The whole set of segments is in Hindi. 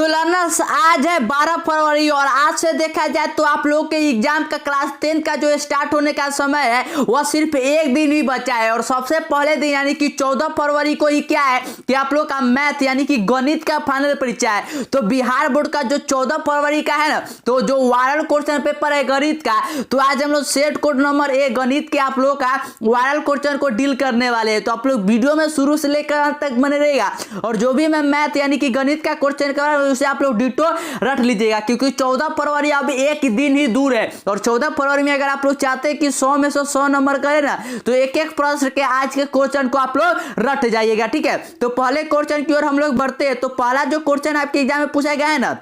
तो लर्नर्स आज है 12 फरवरी और आज से देखा जाए तो आप लोग के एग्जाम का क्लास 10 का जो स्टार्ट होने का समय है वह सिर्फ एक दिन ही बचा है। और सबसे पहले दिन यानी कि 14 फरवरी को ही क्या है कि आप लोग का मैथ यानी कि गणित का फाइनल परीक्षा है। तो बिहार बोर्ड का जो 14 फरवरी का है ना, तो जो वायरल क्वेश्चन पेपर है गणित का, तो आज हम लोग सेट कोड नंबर 1 गणित के आप लोग का वायरल क्वेश्चन को डील करने वाले हैं। तो आप लोग वीडियो में शुरू से लेकर अंत तक बने रहेगा और जो भी मैं मैथ यानी कि गणित का क्वेश्चन कर रहा हूं उसे आप लोग डिटो रट लीजिएगा, क्योंकि 14 फरवरी अब एक दिन ही दूर है। और 14 फरवरी में अगर आप लोग चाहते हैं कि 100 में से 100 नंबर करें ना, तो एक एक प्रश्न के आज के क्वेश्चन को आप लोग रट जाइएगा, ठीक है। तो पहले क्वेश्चन की ओर हम लोग बढ़ते हैं। तो पहला जो क्वेश्चन आपके एग्जाम में पूछा गया है ना,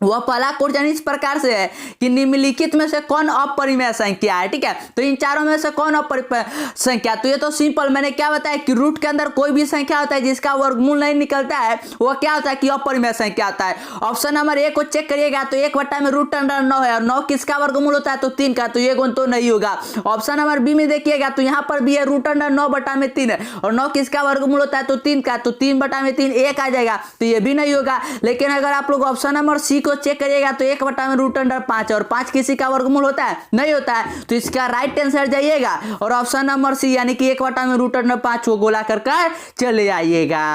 वह पहला क्वेश्चन इस प्रकार से है कि निम्नलिखित में से कौन अपरिमेय संख्या है, ठीक है। तो इन चारों में से कौन अपरिमेय संख्या, तो ये तो सिंपल मैंने क्या बताया कि रूट के अंदर कोई भी संख्या होता है जिसका वर्गमूल नहीं निकलता है वह क्या होता है कि अपरिमेय संख्या होता है। ऑप्शन नंबर ए को चेक करिएगा तो 1/√9 है और 9 किसका वर्गमूल होता है तो 3 का, तो ये गुण तो नहीं होगा। ऑप्शन नंबर बी में देखिएगा तो यहाँ पर भी है √9/3 है और 9 किसका वर्गमूल होता है तो 3 का, तो 3/3 1 आ जाएगा, तो ये भी नहीं होगा। लेकिन अगर आप लोग ऑप्शन नंबर सी को चेक करिएगा तो 1/√5 और 5 किसी का वर्गमूल होता है नहीं होता है, तो इसका राइट आंसर जाइएगा और ऑप्शन नंबर सी यानी कि 1/√5 को गोला कर चले आइएगा।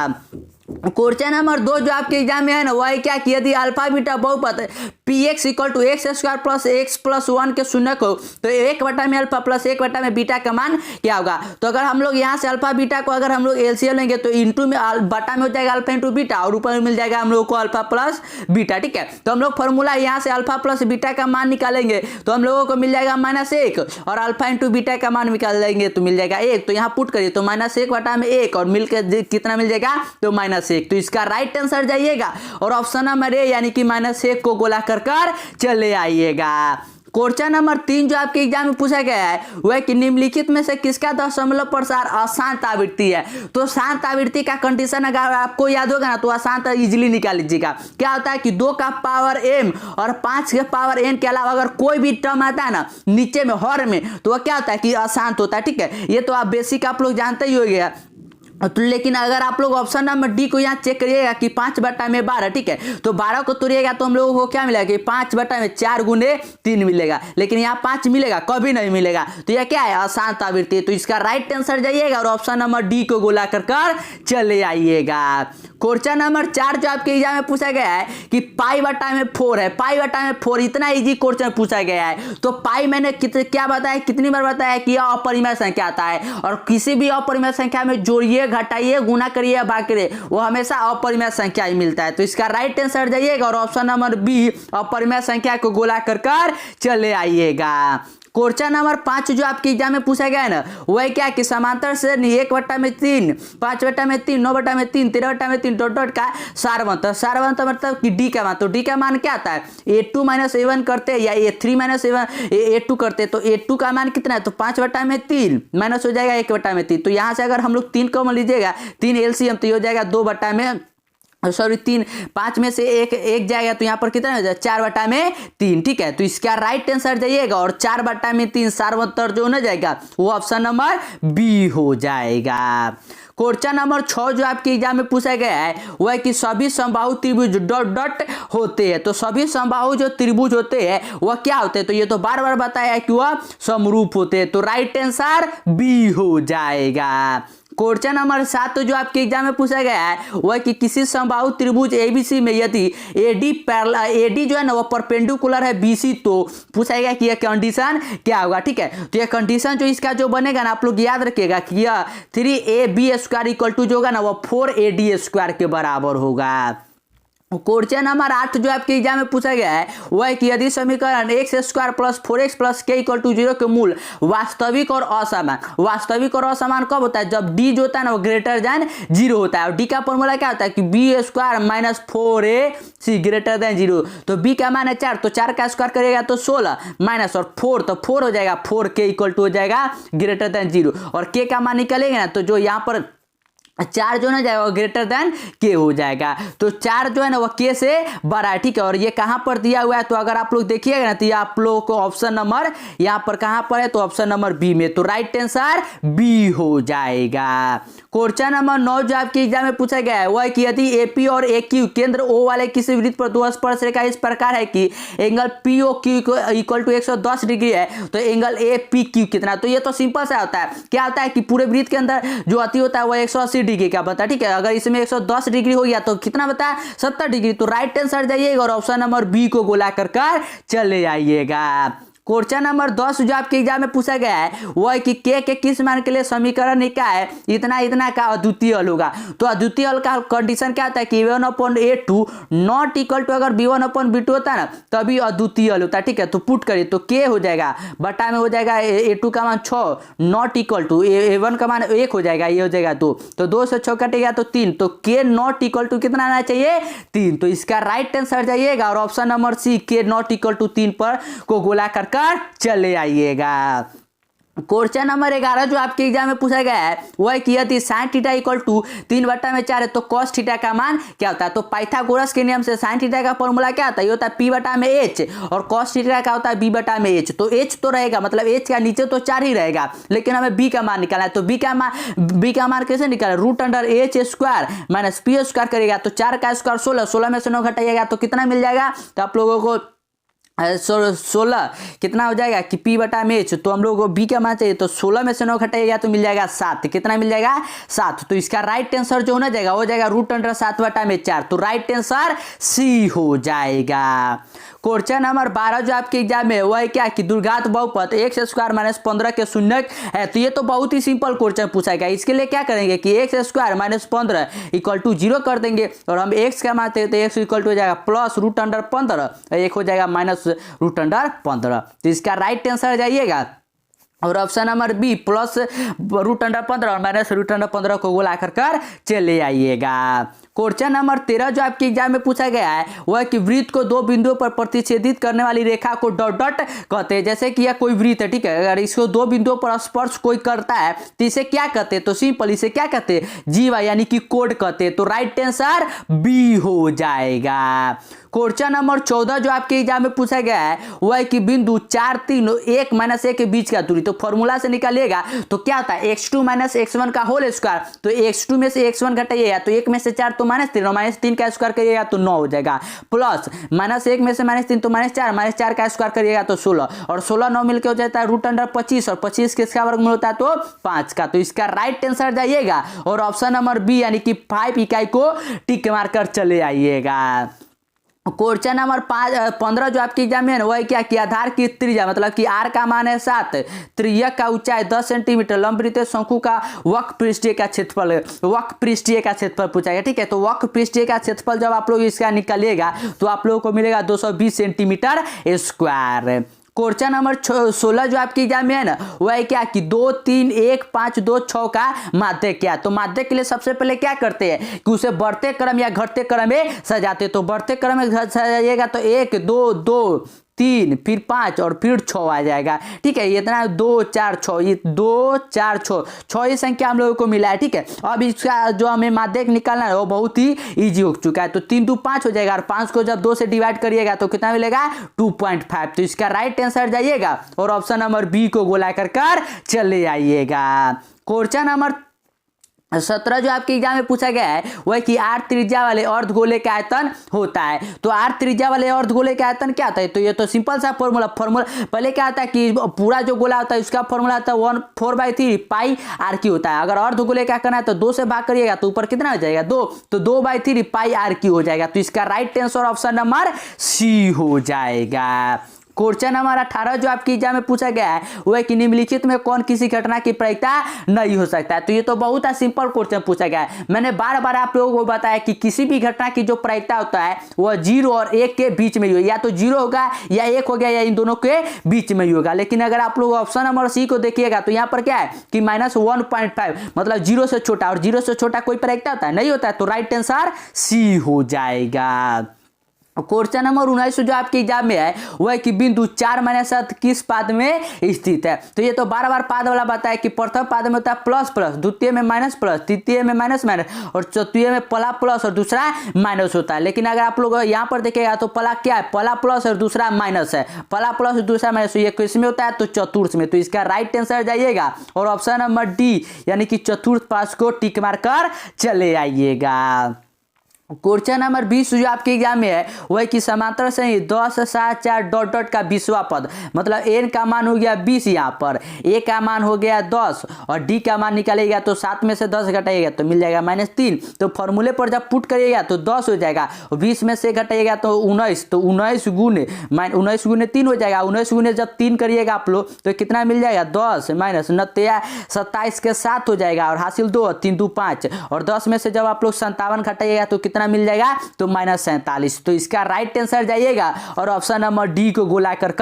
क्वेश्चन नंबर 2 जो आपके एग्जाम में है ना, वह क्या कि यदि अल्फा बीटा बहुपद px = x² + x + 1 के शून्यक हो तो 1/α + 1/बीटा का मान क्या होगा। तो अगर हम लोग यहाँ से अल्फा बीटा को अगर हम लोग एलसीएम लेंगे तो इंटू में बटा में हो जाएगा अल्फा × बीटा और ऊपर में मिल जाएगा हम लोग को अल्फा + बीटा, ठीक है। तो हम लोग फॉर्मूला यहाँ से अल्फा + बीटा का मान निकालेंगे तो हम लोगों को मिल जाएगा -1 और अल्फा × बीटा का मान निकाल लेंगे तो मिल जाएगा 1। तो यहाँ पुट करिए तो -1/1 और मिलकर कितना मिल जाएगा तो -1। तो इसका राइट आंसर जाइएगा और ऑप्शन नंबर ए यानी कि -1 को गोला कर चले आइएगा। क्वेश्चन नंबर 3 जो आपके एग्जाम में पूछा गया है वह कि निम्नलिखित में से किसका दशमलव प्रसार अशांत आवृत्ति है। तो शांत आवृत्ति का कंडीशन अगर आपको याद होगा ना तो अशांत इजीली निकाल लीजिएगा। क्या होता है कि 2 का पावर m और 5 के पावर n के अलावा अगर कोई भी टर्म आता है ना नीचे में हर में तो वह क्या होता है कि अशांत होता है, ठीक है। ये तो आप बेसिक आप लोग जानते ही होंगे। तो लेकिन अगर आप लोग ऑप्शन नंबर डी को यहाँ चेक करिएगा कि 5/12, ठीक है। तो 12 को तोड़िएगा तो हम लोगों को क्या मिलेगा कि 5/4 × 3 मिलेगा, लेकिन यहाँ 5 मिलेगा कभी नहीं मिलेगा। तो यह क्या है अशांत आवृत्ति। तो इसका राइट आंसर जाइएगा और ऑप्शन नंबर डी को गोला कर चले आइएगा। क्वेश्चन नंबर 4 जो आपके एग्जाम में पूछा गया है कि π/4 है। π/4 इतना इजी क्वेश्चन पूछा गया है। तो पाई मैंने क्या बताया कितनी बार बताया कि यह अपरिमेय संख्या आता है और किसी भी अपरिमेय संख्या में जोड़िए घटाइए गुना करिए भाग करिए वो हमेशा अपरिमेय संख्या ही मिलता है। तो इसका राइट आंसर जाइएगा और ऑप्शन नंबर बी अपरिमेय संख्या को गोला कर चले आइएगा। क्वेश्चन नंबर 5 जो आपके एग्जाम में पूछा गया है ना वह क्या कि समांतर से 1/3 5/3 9/3 13/3 डॉट का सारवंत मतलब कि डी का मान। तो डी का मान क्या आता है a2 - a1 करते या a3 - a2 करते तो a2 का मान कितना है तो 5/3 माइनस हो जाएगा 1/3। तो यहाँ से अगर हम लोग 3 कॉमन लीजिएगा 3 एलसीएम तो ये हो जाएगा 5 में से एक जाएगा तो यहाँ पर कितना हो जाएगा 4/3, ठीक है। तो इसका राइट आंसर जाइएगा और 4/3 सार्वत्तर जो ना जाएगा वो ऑप्शन नंबर बी हो जाएगा। क्वेश्चन नंबर 6 जो आपके एग्जाम में पूछा गया है वह कि सभी समबाहु त्रिभुज डॉट होते हैं। तो सभी समबाहु जो त्रिभुज होते हैं वह क्या होते हैं, तो ये तो बार बार बताया है कि वह समरूप होते हैं। तो राइट आंसर बी हो जाएगा। क्वेश्चन नंबर 7 जो आपके एग्जाम में पूछा गया है वह कि किसी समबाहु त्रिभुज एबीसी में यदि एडी जो है ना वो परपेंडिकुलर है बीसी तो पूछा गया कि यह कंडीशन क्या होगा, ठीक है। तो यह कंडीशन जो इसका जो बनेगा ना आप लोग याद रखिएगा कि यह 3ab² जो होगा ना वो 4ad² के बराबर होगा। क्वेश्चन नंबर 8 जो आपके एग्जाम में पूछा गया है वह कि यदि समीकरण x² + 4x + k = 0 के मूल वास्तविक और असमान कब होता है जब d जो होता है ना वो > 0 होता है। और d का फॉर्मूला क्या होता है कि b² - 4ac > 0। तो b का मान है 4 तो 4 का स्क्वायर करेगा तो 16 माइनस और 4 तो 4 हो जाएगा 4k = हो जाएगा > 0 और k का मान निकलेगा ना तो जो यहाँ पर चार जो ना जाएगा वो ग्रेटर देन के हो जाएगा। तो चार जो है ना वो के से बड़ा है, ठीक है। और ये कहाँ पर दिया हुआ है, तो अगर आप लोग देखिएगा ना तो ये आप लोग को ऑप्शन नंबर यहाँ पर कहाँ पर है, तो ऑप्शन नंबर बी में, तो राइट आंसर बी हो जाएगा। क्वेश्चन नंबर 9 जो आपके एग्जाम में पूछा गया है वह है कि यदि एपी और एक्यू केंद्र ओ वाले किसी वृत्त पर दो स्पर्श रेखा इस प्रकार है कि angle P O Q equal to 110 degree है, तो एंगल ए पी क्यू कितना। तो ये तो सिंपल सा होता है, क्या होता है कि पूरे वृत्त के अंदर जो अति होता है वह 180 डिग्री का बता, ठीक है। अगर इसमें 110 डिग्री हो गया तो कितना बता, 70 डिग्री। तो राइट आंसर जाइएगा और ऑप्शन नंबर बी को गोला कर चले आइएगा। क्वेश्चन नंबर 10 जो आपके एग्जाम में पूछा गया है वह है कि के किस मान के लिए समीकरण क्या है, इतना इतना का अद्वितीय हल होगा। तो अद्वितीय हल का कंडीशन क्या होता है कि a1/a2 नॉट इक्वल टू, अगर b1/b2 होता है ना तभी अद्वितीय हल होता है, ठीक है। तो पुट करिए तो के हो जाएगा बटा में हो जाएगा a2 का मान 6 नॉट इक्वल टू a1 का मान 1 हो जाएगा, ये हो जाएगा 2, तो 2 से 6 कटेगा तो 3, तो के नॉट इक्वल टू कितना आना चाहिए 3। तो इसका राइट आंसर जाइएगा और ऑप्शन नंबर सी के नॉट इक्वल टू 3 पर को गोला कर चले आइएगा। क्वेश्चन नंबर 11 जो आपके एग्जाम में पूछा गया है वह है कि यदि sin थीटा इक्वल टू 3/4 है तो cos थीटा का मान क्या होता है। तो पाइथागोरस के नियम से sin थीटा का फॉर्मूला क्या होता है, ये होता है p/h, और cos थीटा का होता है b/h। तो h तो रहेगा, मतलब h का नीचे तो 4 ही रहेगा, लेकिन हमें b का मान निकालना है। तो b का मान कैसे निकाले, √h² माइनस p² करेगा, तो 4 का स्क्वायर 16, 16 में से 9 घटाइएगा तो कितना मिल जाएगा, तो आप लोगों को 16 कितना हो जाएगा कि p/h, तो हम लोग को b का मान चाहिए, तो 16 में से 9 घटाइएगा तो मिल जाएगा 7, कितना मिल जाएगा 7। तो इसका राइट आंसर जो होना जाएगा वो जाएगा √7/4, तो राइट आंसर सी हो जाएगा। क्वेश्चन नंबर 12 जो आपके एग्जाम में वह है क्या कि दुर्घात बहुपद x² माइनस 15 के शून्यक है। तो ये तो बहुत ही सिंपल क्वेश्चन पूछा गया। इसके लिए क्या करेंगे कि x² माइनस 15 इक्वल टू 0 कर देंगे, और हम x का मानते हैं तो x इक्वल टू हो जाएगा प्लस √15, एक हो जाएगा माइनस √15। तो इसका राइट आंसर जाइएगा और ऑप्शन नंबर बी प्लस √15 और माइनस √15 को गोला कर चले आइएगा। क्वेश्चन नंबर 13 जो आपके एग्जाम में पूछा गया है वह कि वृत्त को दो बिंदुओं पर प्रतिच्छेदित करने वाली रेखा को डॉट डॉट कहते हैं। जैसे कि यह कोई वृत्त है, ठीक है, अगर इसको दो बिंदुओं पर स्पर्श कोई करता है तो इसे क्या कहते हैं, तो सिंपल इसे क्या कहते हैं, जीवा यानी कि कोड कहते हैं। तो राइट आंसर बी हो जाएगा। क्वेश्चन नंबर 14 जो आपके एग्जाम में पूछा गया है वह है कि बिंदु 4, 3, 1 - 1 के बीच का दूरी। तो फॉर्मूला से निकालिएगा तो क्या होता है x2 - x1 का होल स्क्वायर। तो x2 में से x1 घटाइएगा तो 1 में से 4 तो -3, और -3 का स्क्वायर करिएगा तो 9 हो जाएगा, प्लस -1 में से -3 तो -4 का स्क्वायर करिएगा तो 16, और 16 9 मिलकर हो जाता है √25, और 25 किसका वर्गमूल होता है तो 5 का। तो इसका राइट आंसर जाइएगा और ऑप्शन नंबर बी यानी कि 5 इकाई को टिक मारकर चले आइएगा। क्वेश्चन नंबर 15 जो आपके एग्जाम में है वह क्या कि आधार की त्रिज्या, मतलब कि आर का मान है 7, त्रिज्यक का ऊंचाई 10 सेंटीमीटर, लंबवृत्तीय शंकु का वक्र पृष्ठीय का क्षेत्रफल पूछा गया, ठीक है। तो वक्र पृष्ठीय का क्षेत्रफल जब आप लोग इसका निकालिएगा तो आप लोगों को मिलेगा 220 सेंटीमीटर स्क्वायर। क्वेश्चन नंबर 16 जो आपके एग्जाम में है ना वह है क्या कि 2, 3, 1, 5, 2, 6 का माध्य क्या। तो माध्य के लिए सबसे पहले क्या करते हैं कि उसे बढ़ते क्रम या घटते क्रम में सजाते। तो बढ़ते क्रम में सजाइएगा तो 1, 2, 2, 3, फिर 5 और फिर 6 आ जाएगा, ठीक है। ये इतना 2, 4, 6, ये 2, 4, 6 ही संख्या हम लोगों को मिला है, ठीक है। अब इसका जो हमें माध्यक निकालना है वो बहुत ही इजी हो चुका है। तो 3, 2, 5 हो जाएगा, और 5 को जब 2 से डिवाइड करिएगा तो कितना मिलेगा 2.5। तो इसका राइट आंसर जाइएगा और ऑप्शन नंबर बी को गोला कर चले आइएगा। क्वेश्चन नंबर 17 जो आपके एग्जाम में पूछा गया है वह कि r त्रिज्या वाले अर्धगोले का आयतन होता है। तो r त्रिज्या वाले अर्धगोले का आयतन क्या होता है, तो ये तो सिंपल सा फॉर्मूला पहले क्या होता है कि पूरा जो गोला होता है उसका फॉर्मूला होता है 1/4 पाई r क्यू होता है। अगर अर्धगोले का करना है तो 2 से भाग करिएगा तो ऊपर कितना हो जाएगा 2, तो 2/3 पाई r क्यू हो जाएगा। तो इसका right answer option number C हो जाएगा। क्वेश्चन नंबर 18 जो आपके एग्जाम में पूछा गया है वह कि निम्नलिखित में कौन किसी घटना की प्रायिकता नहीं हो सकता है। तो ये तो बहुत ही सिंपल क्वेश्चन पूछा गया है। मैंने बार बार आप लोगों को बताया कि किसी भी घटना की जो प्रायिकता होता है वह 0 और 1 के बीच में ही हो, या तो 0 होगा या 1 हो गया या इन दोनों के बीच में ही होगा। लेकिन अगर आप लोग ऑप्शन नंबर सी को देखिएगा तो यहाँ पर क्या है कि -1.5 मतलब 0 से छोटा, और 0 से छोटा कोई प्रायिकता होता है नहीं होता है। तो राइट आंसर सी हो जाएगा। क्वेश्चन नंबर 19 जो आपके एग्जाम में है वह है कि बिंदु 4-7 किस पाद में स्थित है। तो ये तो बार बार पाद वाला बताया कि प्रथम पाद में होता है प्लस प्लस, द्वितीय में माइनस प्लस, तृतीय में माइनस माइनस और चतुर्थी में पला प्लस और दूसरा माइनस होता है। लेकिन अगर आप लोग यहाँ पर देखेगा तो पला क्या है, पला प्लस और दूसरा माइनस है, पला प्लस और दूसरा माइनस। ये किस में होता है, तो चतुर्थ में। तो इसका राइट आंसर जाइएगा और ऑप्शन नंबर डी यानी कि चतुर्थ पास को टिक मार कर चले आइएगा। क्वेश्चन नंबर 20 जो आपके एग्जाम में है वह कि समांतर से 10 7 4 डॉट डॉट का 20वां पद, मतलब n का मान हो गया 20, यहाँ पर a का मान हो गया 10 और d का मान निकालेगा तो 7 में से 10 घटाइएगा तो मिल जाएगा -3। तो फॉर्मूले पर जब पुट करिएगा तो 10 हो जाएगा और 20 में से घटाइएगा तो 19, तो 19 गुने 19 गुने 3 हो जाएगा। 19 गुने जब 3 करिएगा आप लोग तो कितना मिल जाएगा, 10 माइनस 27 के 7 हो जाएगा और हासिल 2 3 2 5 और 10 में से जब आप लोग 57 घटाइएगा तो कितना मिल जाएगा, तो -47। तो इसका राइट आंसर जाइएगा और ऑप्शन नंबर डी को गोला कर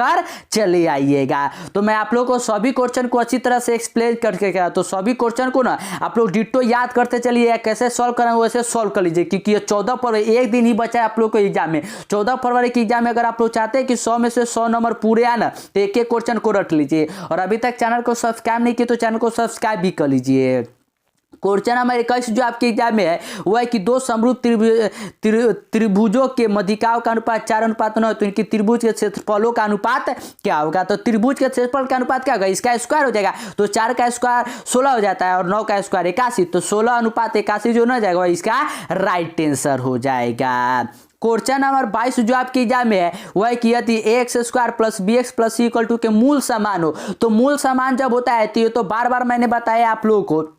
चले आइएगा। तो मैं आप लोग को सभी क्वेश्चन को अच्छी तरह से एक्सप्लेन करके कहा, तो सभी क्वेश्चन को ना आप लोग डिट्टो याद करते चलिए, कैसे सॉल्व करेंगे वैसे सॉल्व कर लीजिए, क्योंकि ये 14 फरवरी एक दिन ही बचा है आप लोग को एग्जाम में। 14 फरवरी के एग्जाम में अगर आप लोग चाहते हैं कि 100 में से 100 नंबर पूरे आए ना तो एक एक क्वेश्चन को रट लीजिए और अभी तक चैनल को सब्सक्राइब नहीं किया तो चैनल को सब्सक्राइब भी कर लीजिए। क्वेश्चन नंबर 21 जो आपके एग्जाम में है वह है कि दो समरूप त्रिभुजों के मध्यिकाओं का अनुपात 4:9 है, तो इनकी त्रिभुज के क्षेत्रफलों का अनुपात क्या होगा। तो त्रिभुज के क्षेत्रफल का अनुपात क्या होगा, इसका स्क्वायर हो जाएगा तो 4 का स्क्वायर 16 हो जाता है और 9 का स्क्वायर 81, तो 16:81 जो ना जाएगा इसका राइट आंसर हो जाएगा। क्वेश्चन नंबर 22 जो आपके एग्जाम में है वह है कि यदि ax² plus bx plus c equal to के मूल समान हो, तो मूल समान जब होता है तो ये तो बार बार मैंने बताया आप लोगों को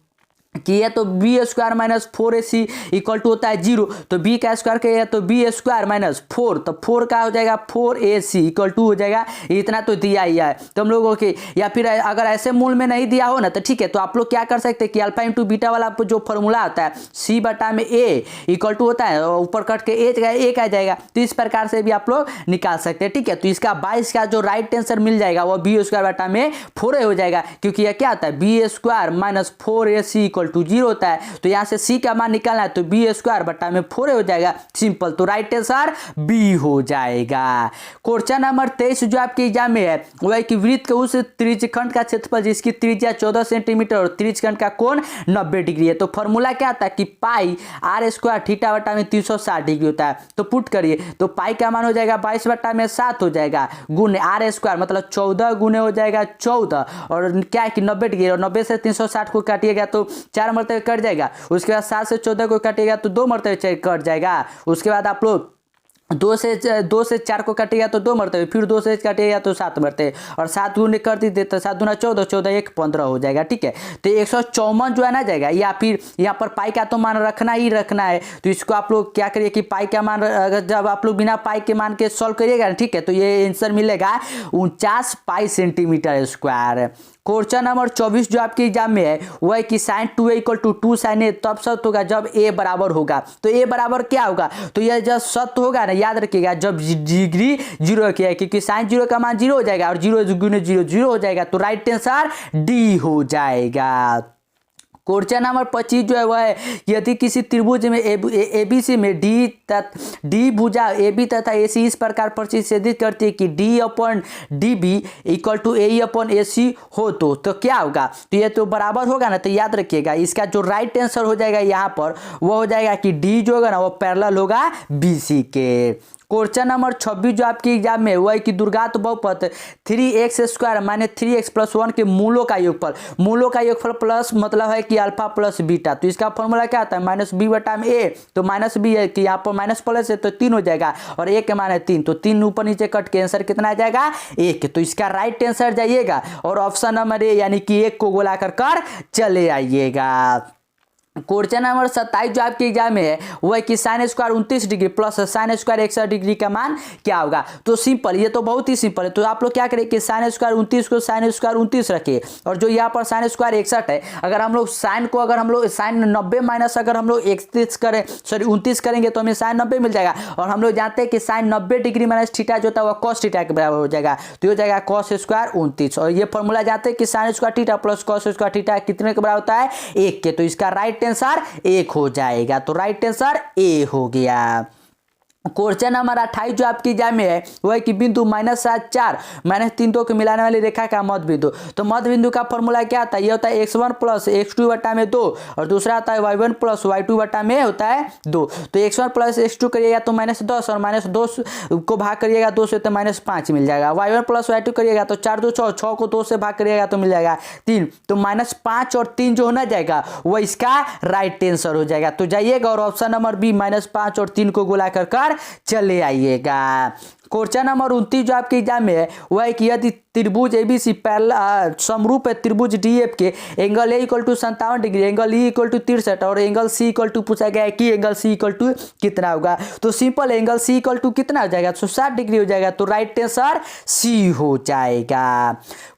कि ये तो b² minus 4ac equal to होता है 0, तो b का स्क्वायर किया तो b² माइनस 4, तो 4 का हो जाएगा 4ac इक्वल टू हो जाएगा, इतना तो दिया ही है। तो हम लोगों के या फिर अगर ऐसे मूल में नहीं दिया हो ना तो ठीक है, तो आप लोग क्या कर सकते हैं कि अल्फा इंटू बीटा वाला जो फॉर्मूला आता है c बटा में a इक्वल टू होता है ऊपर कट के एक आ जाएगा, तो इस प्रकार से भी आप लोग निकाल सकते हैं। ठीक है, तो इसका 22 का जो राइट आंसर मिल जाएगा वो b² बटा में 4a हो जाएगा, क्योंकि यह क्या आता है b² minus 4ac equal to 0 होता है। तो यहां से c का मान निकालना है तो b² बटा में 4 हो जाएगा, सिंपल। तो राइट आंसर बी हो जाएगा। क्वेश्चन नंबर 23 जो आपके एग्जाम में है वह है कि वृत्त के उस त्रिज्यखंड का क्षेत्रफल जिसकी त्रिज्या 14 सेंटीमीटर और त्रिज्यखंड का कोण 90 डिग्री है। तो फॉर्मूला क्या आता है कि पाई r² थीटा बटा में 360 डिग्री होता है। तो पुट करिए तो पाई का मान हो जाएगा 22 बटा में 7 हो जाएगा गुने r² मतलब 14 गुने हो जाएगा 14 और क्या है कि 90 डिग्री और 90 से 360 को काटिएगा तो 4 मरतबे कट जाएगा, उसके बाद 7 से 14 को काटिएगा तो 2 मरतबे कट जाएगा, उसके बाद आप लोग 2 से 4 को काटिएगा तो 2 मरतबे, फिर 2 से काटिएगा तो 7 मरतबे और 7 गुने कर दीजिए तो 7 दूना 14, 14 1 15 हो जाएगा। ठीक है, तो 154 जो है ना जाएगा, या फिर यहाँ पर पाई का तो मान रखना ही रखना है। तो इसको आप लोग क्या करिए कि पाई का मान जब आप लोग बिना पाई के मान के सॉल्व करिएगा, ठीक है, तो ये आंसर मिलेगा 49 पाई सेंटीमीटर स्क्वायर। क्वेश्चन नंबर 24 जो आपके एग्जाम में है वो है कि sin 2a equal to 2 sin a तब सत्य होगा जब a बराबर होगा। तो a बराबर क्या होगा, तो यह जब सत्य होगा ना, याद रखिएगा जब डिग्री 0 की है, क्योंकि sin 0 का मान 0 हो जाएगा और 0 गुने 0 0 हो जाएगा, तो राइट आंसर डी हो जाएगा। क्वेश्चन नंबर 25 जो है वह है यदि किसी त्रिभुज में ABC में डी भुजा AB तथा AC इस प्रकार प्रतिच्छेदित करती है कि D/DB equal to AE upon AC हो तो क्या होगा। तो ये तो बराबर होगा ना, तो याद रखिएगा इसका जो राइट आंसर हो जाएगा यहाँ पर वो हो जाएगा कि D जो होगा ना वो पैरेलल होगा BC के। क्वेश्चन नंबर 26 जो आपके एग्जाम में वह है कि दुर्घात बहुपद 3x² माइनस 3x प्लस 1 के मूलों का योगफल प्लस मतलब है कि अल्फा प्लस बीटा। तो इसका फॉर्मूला क्या आता है -b बटा में a, तो माइनस b है कि यहाँ पर माइनस प्लस है तो 3 हो जाएगा और a के मान है 3, तो 3 ऊपर नीचे कट के आंसर कितना आ जाएगा 1। तो इसका राइट आंसर जाइएगा और ऑप्शन नंबर ए यानी कि 1 को गोला कर चले आइएगा। क्वेश्चन नंबर 27 जो आपके एग्जाम में है वो है कि sin² 29 degree plus sin² 61 degree का मान क्या होगा। तो सिंपल, ये तो बहुत ही सिंपल है। तो आप लोग क्या करें कि sin² 29 को sin² 29 रखिए और जो यहाँ पर sin² 61 है, अगर हम लोग sin को अगर हम लोग sin 90 माइनस अगर हम लोग 31 करें 29 करेंगे तो हमें sin 90 मिल जाएगा और हम लोग जानते हैं कि sin 90 डिग्री माइनस थीटा जो होता है वह cos थीटा के बराबर हो जाएगा, तो हो जाएगा cos² 29 और ये फॉर्मूला जानते हैं कि sin² theta plus cos² theta कितने के बराबर होता है 1 के। तो इसका राइट आंसर 1 हो जाएगा, तो राइट आंसर ए हो गया। क्वेश्चन नंबर 28 जो आपकी एग्जाम में है वो है कि बिंदु -7 4 -3 2 को मिलाने वाली रेखा का मध्य बिंदु। तो मध्य बिंदु का फॉर्मूला क्या आता है? ये होता है x1 + x2 बटा में 2 और दूसरा आता है y1 + y2 बटा में होता है 2। तो x1 + x2 करिएगा तो -10 और -2 को भाग करिएगा 2 से तो -5 मिल जाएगा। y1 + y2 करिएगा तो 4 2 6 6 को 2 से भाग करिएगा तो मिल जाएगा 3। तो -5 और 3 जो होना जाएगा वो इसका राइट आंसर हो जाएगा। तो जाइएगा और ऑप्शन नंबर बी -5 और 3 को गुणा कर चले आइएगा। क्वेश्चन नंबर 29 जो आपके एग्जाम में है वह है कि यदि त्रिभुज एबीसी समरूप है त्रिभुज डीएफ के angle A = 57 degree, angle E = 63 और एंगल सी = पूछा गया है कि एंगल सी = कितना होगा। तो सिंपल एंगल सी = कितना हो जाएगा? तो 60 डिग्री हो जाएगा। तो राइट आंसर सी हो जाएगा।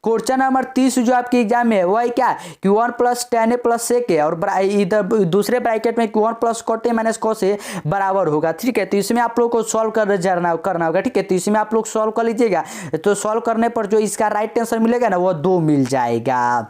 क्वेश्चन नंबर 30 जो आपके एग्जाम में है वह है क्या कि 1 + tan a + sec a और इधर दूसरे ब्रैकेट में 1 + cot a - cos a बराबर होगा। ठीक है, तो इसमें आप लोग को सॉल्व करना होगा। ठीक है, तो इसमें आप लोग सॉल्व कर लीजिएगा। तो सॉल्व करने पर जो इसका राइट आंसर मिलेगा ना वो 2 मिल जाएगा।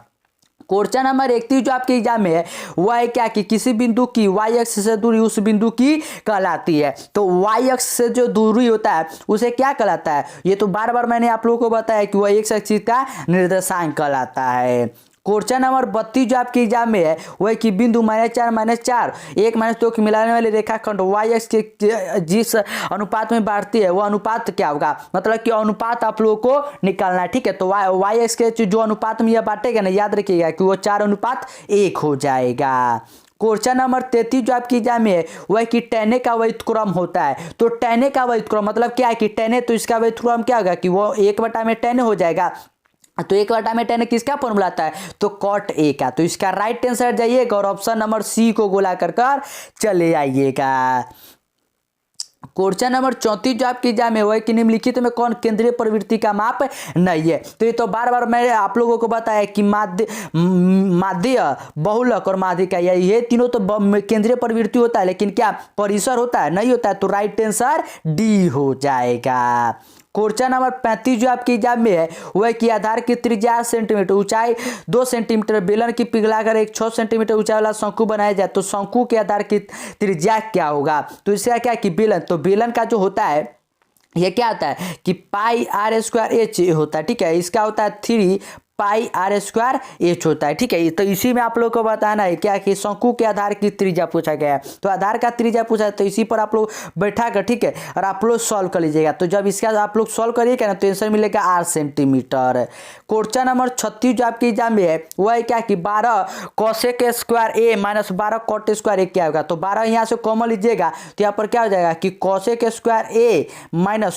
क्वेश्चन नंबर 31 जो आपके एग्जाम में है वह है क्या कि किसी बिंदु की y अक्ष से दूरी उस बिंदु की कहलाती है। तो y अक्ष से जो दूरी होता है उसे क्या कहलाता है? ये तो बार बार मैंने आप लोगों को बताया कि वह x अक्ष का निर्देशांक कहलाता है। क्वेश्चन नंबर 32 जो आपके एग्जाम में है वह कि बिंदु -4 -4 1 - 2 की मिलाने वाली रेखाखंड y अक्ष के जिस अनुपात में बढ़ती है वह अनुपात क्या होगा? मतलब कि अनुपात आप लोगों को निकालना है। ठीक है, तो y अक्ष के जो अनुपात में यह बांटेगा ना, याद रखिएगा कि वो 4:1 हो जाएगा। क्वेश्चन नंबर 33 जो आपकी एग्जाम में है वह कि tan a का व्युत्क्रम होता है। तो tan a का व्युत्क्रम मतलब क्या है कि tan a, तो इसका व्युत्क्रम क्या होगा कि वो 1/tan हो जाएगा। तो 1/tan किसका फॉर्मूला आता है? तो cot a का। तो इसका राइट आंसर जाइएगा और ऑप्शन नंबर सी को गोला कर चले आइएगा। क्वेश्चन नंबर 34 जो आपकी एग्जाम में है कि निम्नलिखित में कौन केंद्रीय प्रवृत्ति का माप नहीं है। तो ये तो बार बार मैंने आप लोगों को बताया कि माध्य, बहुलक और माध्यिका ये तीनों तो केंद्रीय प्रवृत्ति होता है, लेकिन क्या परिसर होता है? नहीं होता है। तो राइट आंसर डी हो जाएगा। क्वेश्चन नंबर 35 जो आपकी एग्जाम में है वह कि आधार की त्रिज्या 8 सेंटीमीटर, ऊंचाई 2 सेंटीमीटर, बेलन की पिघलाकर एक 6 सेंटीमीटर ऊंचाई वाला शंकु बनाया जाए तो शंकु के आधार की त्रिज्या क्या होगा? तो इसका क्या कि बेलन, तो बेलन का जो होता है ये क्या होता है कि πr² होता है। ठीक है, इसका होता है 3 πr² होता है। ठीक है, तो इसी में आप लोग को बताना है क्या कि शंकु के आधार की त्रिज्या पूछा गया है। तो आधार का त्रिज्या पूछा है तो इसी पर आप लोग बैठा कर, ठीक है, और आप लोग सॉल्व कर लीजिएगा। तो जब इसका आप लोग सॉल्व करिएगा ना तो आंसर मिलेगा 8 सेंटीमीटर। क्वेश्चन नंबर 36 जो आपकी एग्जाम में है वह है क्या कि 12 cosec² a - 12 cot² a क्या होगा? तो 12 यहाँ से कॉमन लीजिएगा तो यहाँ पर क्या हो जाएगा कि cosec² a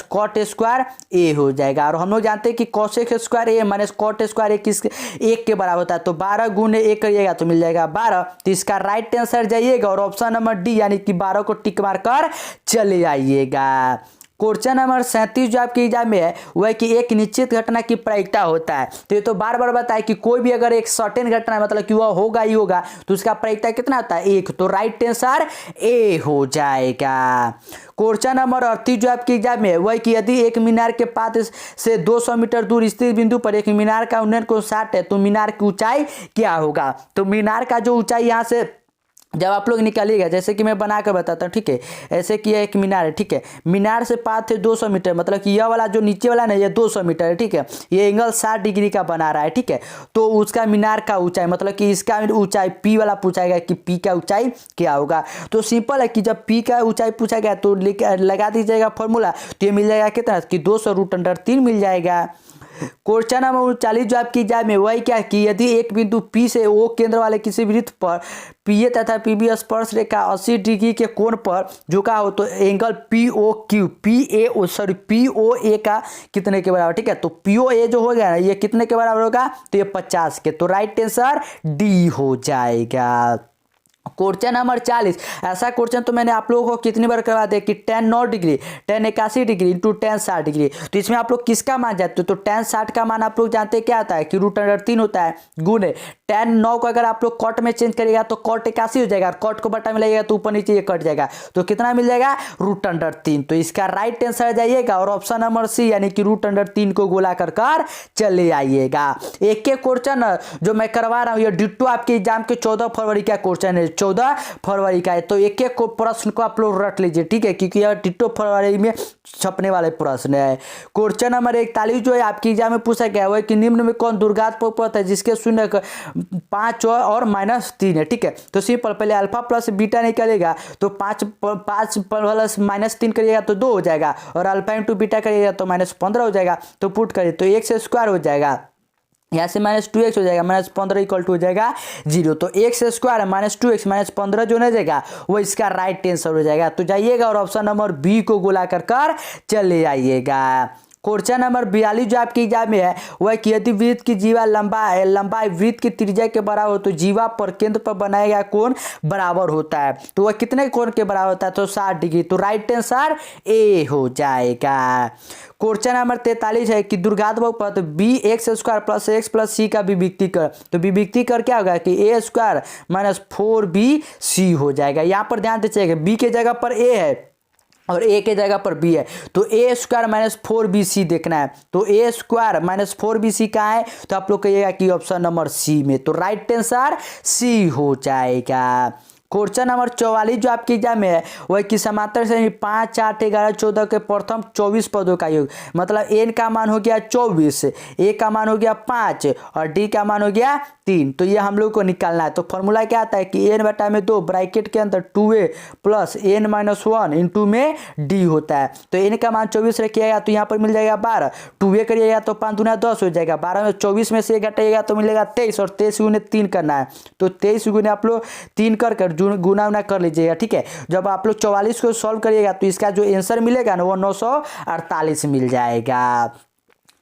- cot² a हो जाएगा। और हम लोग जानते हैं कि cosec² a - cot² किस 1 के बराबर होता है। तो 12 × 1 करिएगा तो मिल जाएगा 12। तो इसका राइट आंसर जाइएगा और ऑप्शन नंबर डी यानी कि 12 को टिक मार कर चले आइएगा। क्वेश्चन नंबर 37 जो आपके एग्जाम में है वह कि एक निश्चित घटना की प्रायिकता होता है। तो ये तो बार बार बताया कि कोई भी अगर एक सर्टेन घटना है मतलब कि वह होगा ही होगा तो उसका प्रायिकता कितना होता है? 1। तो राइट आंसर ए हो जाएगा। क्वेश्चन नंबर 38 जो आपके एग्जाम में है वह कि यदि एक मीनार के पास से 200 मीटर दूर स्थित बिंदु पर एक मीनार का उन्नयन कोण 60 है तो मीनार की ऊंचाई क्या होगा? तो मीनार का जो ऊंचाई यहाँ से जब आप लोग निकालिएगा, जैसे कि मैं बना कर बताता हूँ, ठीक है, ऐसे कि एक मीनार है, ठीक है, मीनार से पाथ है 200 मीटर, मतलब कि यह वाला जो नीचे वाला ना ये 200 मीटर है, ठीक है, ये एंगल 60 डिग्री का बना रहा है, ठीक है, तो उसका मीनार का ऊंचाई मतलब कि इसका ऊंचाई पी वाला पूछा गया कि पी का ऊंचाई क्या होगा। तो सिंपल है कि जब पी का ऊंचाई पूछा गया तो लगा दीजिएगा फॉर्मूला, तो ये मिल जाएगा कितना कि 200√3 मिल जाएगा। क्वेश्चन नंबर 39 जो आपकी एग्जाम में वही क्या कि यदि एक बिंदु पी से ओ केंद्र वाले किसी वृत्त पर पीए तथा पीबी स्पर्श रेखा 80 डिग्री के कोण पर झुका हो तो एंगल पीओए का कितने के बराबर? ठीक है, तो पीओए जो हो गया ना ये कितने के बराबर होगा? तो ये 50 के। तो राइट आंसर डी हो जाएगा। क्वेश्चन नंबर 40, ऐसा क्वेश्चन तो मैंने आप लोगों को कितनी बार करवा दिया कि tan 90 degree, tan 81 degree into tan 60 degree. तो इसमें आप लोग किसका मान जानते हो? तो tan 60 का मान आप लोग जानते हैं क्या आता है कि √3 होता है, गुणे tan 9 को अगर आप लोग कॉट में चेंज करिएगा तो cot 81 हो जाएगा, कॉट को बटा में लगेगा तो ऊपर नीचे ये कट जाएगा, तो कितना मिल जाएगा? √3। तो इसका राइट आंसर जाइएगा और ऑप्शन नंबर सी यानी कि √3 को गोला कर चले आइएगा। एक क्वेश्चन जो मैं करवा रहा हूँ ये डिट्टो आपके एग्जाम के 14 फरवरी का क्वेश्चन है, 14 फरवरी का है। तो एक एक को प्रश्न को आप लोग रट लीजिए, ठीक है, क्योंकि यह टिट्टो फरवरी में छपने वाले प्रश्न है। क्वेश्चन नंबर 41 जो है आपकी एग्जाम में पूछा गया है कि निम्न में कौन द्विघात बहुपद है जिसके शून्य 5 और -3 है, ठीक है। तो सिंपल, पहले अल्फा प्लस बीटा निकलेगा तो 5 प्लस -3 करिएगा तो 2 हो जाएगा, और अल्फा इंटू बीटा करिएगा तो -15 हो जाएगा। तो पुट करिए तो x² हो जाएगा, यहाँ से -2x हो जाएगा, -15 = हो जाएगा 0। तो x² -2x -15 जो नहीं जाएगा वो इसका राइट आंसर हो जाएगा। तो जाइएगा और ऑप्शन नंबर बी को गोला कर चले आइएगा। क्वेश्चन नंबर 42 जो आपकी एग्जाम में है वह कि यदि वृत्त की जीवा लंबाई वृत्त की त्रिज्या के बराबर हो तो जीवा पर केंद्र पर बनाया गया कोण बराबर होता है। तो वह कितने कोण के बराबर होता है? तो 60 डिग्री। तो राइट आंसर ए हो जाएगा। क्वेश्चन नंबर 43 है कि द्विघात बहुपद bx² + x + c का विभक्तीकरण। तो विभक्तीकरण क्या होगा कि a² - 4bc हो जाएगा। यहाँ पर ध्यान दीजिएगा, b के जगह पर a है और a के जगह पर b है, तो a² - 4bc देखना है। तो a² - 4bc कहाँ है? तो आप लोग कहिएगा कि ऑप्शन नंबर सी में। तो राइट आंसर सी हो जाएगा। क्वेश्चन नंबर 44 जो आपकी एग्जाम में है वह कि समांतर श्रेणी 5, 8, 11, 14 के प्रथम 24 पदों का योग, मतलब n का मान हो गया 24, a का मान हो गया 5 और d का मान हो गया 3। तो ये हम लोग को निकालना है। तो फॉर्मूला क्या आता है कि n/2 ब्रैकेट के अंदर 2a + n-1 इंटू में d होता है। तो n का मान 24 रखिएगा तो यहाँ पर मिल जाएगा 12, 2a करिएगा तो 5 दूना 10 हो जाएगा, 12 में 24 में से घटाइएगा तो मिलेगा 23 और 23 गुने 3 करना है। तो 23 गुने आप लोग 3 कर गुना उना कर लीजिएगा, ठीक है। जब आप लोग 44 को सॉल्व करिएगा तो इसका जो आंसर मिलेगा ना वो 948 मिल जाएगा।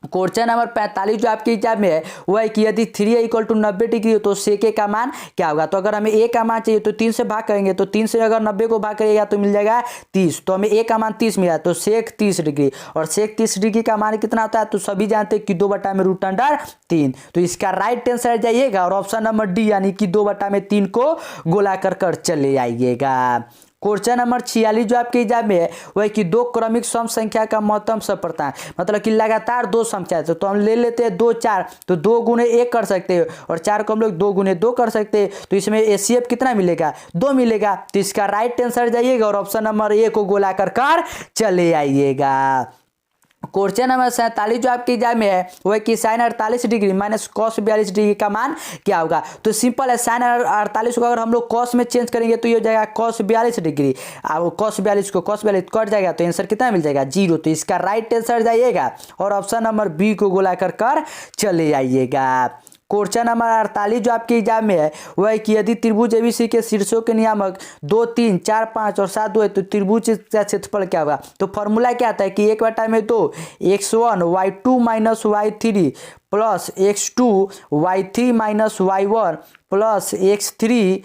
क्वेश्चन नंबर 45 जो आपकी एग्जाम में है वह है कि यदि 3a = 90 डिग्री हो तो sec a का मान क्या होगा? तो अगर हमें a का मान चाहिए तो 3 से भाग करेंगे, तो 3 से अगर 90 को भाग करिएगा तो मिल जाएगा 30। तो हमें a का मान 30 मिला, तो sec 30 डिग्री, और sec 30 डिग्री का मान कितना होता है? तो सभी जानते हैं कि 2/√3। तो इसका राइट आंसर जाइएगा और ऑप्शन नंबर डी यानी कि 2/3 को गोला कर चले आइएगा। क्वेश्चन नंबर 46 जो आपके एग्जाम में है वह कि दो क्रमिक सम संख्या का महत्तम सफलता, मतलब कि लगातार दो संख्या है। तो हम ले लेते हैं 2, 4, तो 2 गुने 1 कर सकते हैं और 4 को हम लोग 2 गुने 2 कर सकते हैं। तो इसमें HCF कितना मिलेगा? 2 मिलेगा। तो इसका राइट आंसर जाइएगा और ऑप्शन नंबर ए को गोला कर चले आइएगा। क्वेश्चन नंबर 47 जो आपके एग्जाम में है वह कि sin 48 डिग्री - cos 42 डिग्री का मान क्या होगा? तो सिंपल है, sin 48 को अगर हम लोग cos में चेंज करेंगे तो ये हो जाएगा cos 42 डिग्री। अब cos 42 को cos 42 कट जाएगा तो आंसर कितना मिल जाएगा? 0। तो इसका राइट आंसर जाइएगा और ऑप्शन नंबर बी को गोला कर चले आइएगा। क्वेश्चन नंबर 48 जो आपके एग्जाम में है वह है कि यदि त्रिभुज एबीसी के शीर्षों के नियामक 2, 3, 4, 5 और 7 2 है तो त्रिभुज का क्षेत्रफल क्या होगा? तो फॉर्मूला क्या आता है कि 1/2 x1 y2 - y3 plus x2 y3 - y1 plus x3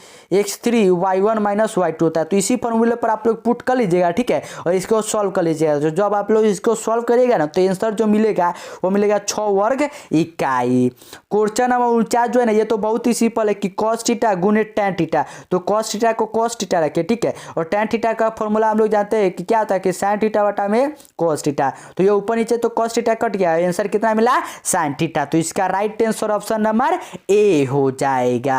y1 - y2 होता है। तो इसी फॉर्मूले पर आप लोग पुट कर लीजिएगा, ठीक है, और इसको सॉल्व कर लीजिएगा। तो जब आप लोग इसको सॉल्व करिएगा ना तो आंसर जो मिलेगा वो मिलेगा 6 वर्ग इकाई। क्वेश्चन नंबर 49 जो है ना ये तो बहुत ही सिंपल है कि cos थीटा गुने tan थीटा। तो cos थीटा को cos थीटा रखिए, ठीक है, और tan थीटा का फॉर्मूला हम लोग जानते हैं कि क्या होता है कि sin थीटा बटा में cos थीटा। तो ये ऊपर नीचे तो cos थीटा कट गया, आंसर कितना मिला? sin theta. तो इसका right answer option number A हो जाएगा।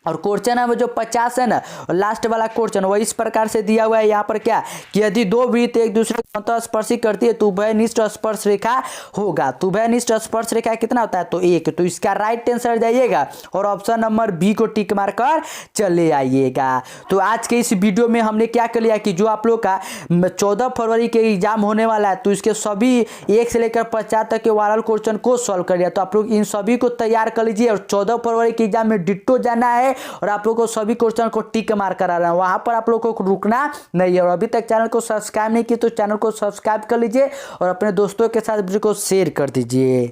और क्वेश्चन नंबर जो 50 है ना लास्ट वाला क्वेश्चन वो इस प्रकार से दिया हुआ है यहाँ पर क्या कि यदि दो वृत्त एक दूसरे को अंतःस्पर्शी करती है तो उभयनिष्ठ स्पर्श रेखा होगा। तो उभयनिष्ठ स्पर्श रेखा कितना होता है? तो 1। तो इसका राइट आंसर जाइएगा और ऑप्शन नंबर बी को टिक मार कर चले आइएगा। तो आज के इस वीडियो में हमने क्या कर लिया कि जो आप लोग का 14 फरवरी के एग्जाम होने वाला है तो इसके सभी 1 से लेकर 50 तक के वायरल क्वेश्चन को सॉल्व कर लिया। तो आप लोग इन सभी को तैयार कर लीजिए और 14 फरवरी के एग्जाम में डिट्टो जाना है और आप लोगों को सभी क्वेश्चन को टिक मार करा रहा है, वहां पर आप लोगों को रुकना नहीं है। और अभी तक चैनल को सब्सक्राइब नहीं किया तो चैनल को सब्सक्राइब कर लीजिए और अपने दोस्तों के साथ वीडियो को शेयर कर दीजिए।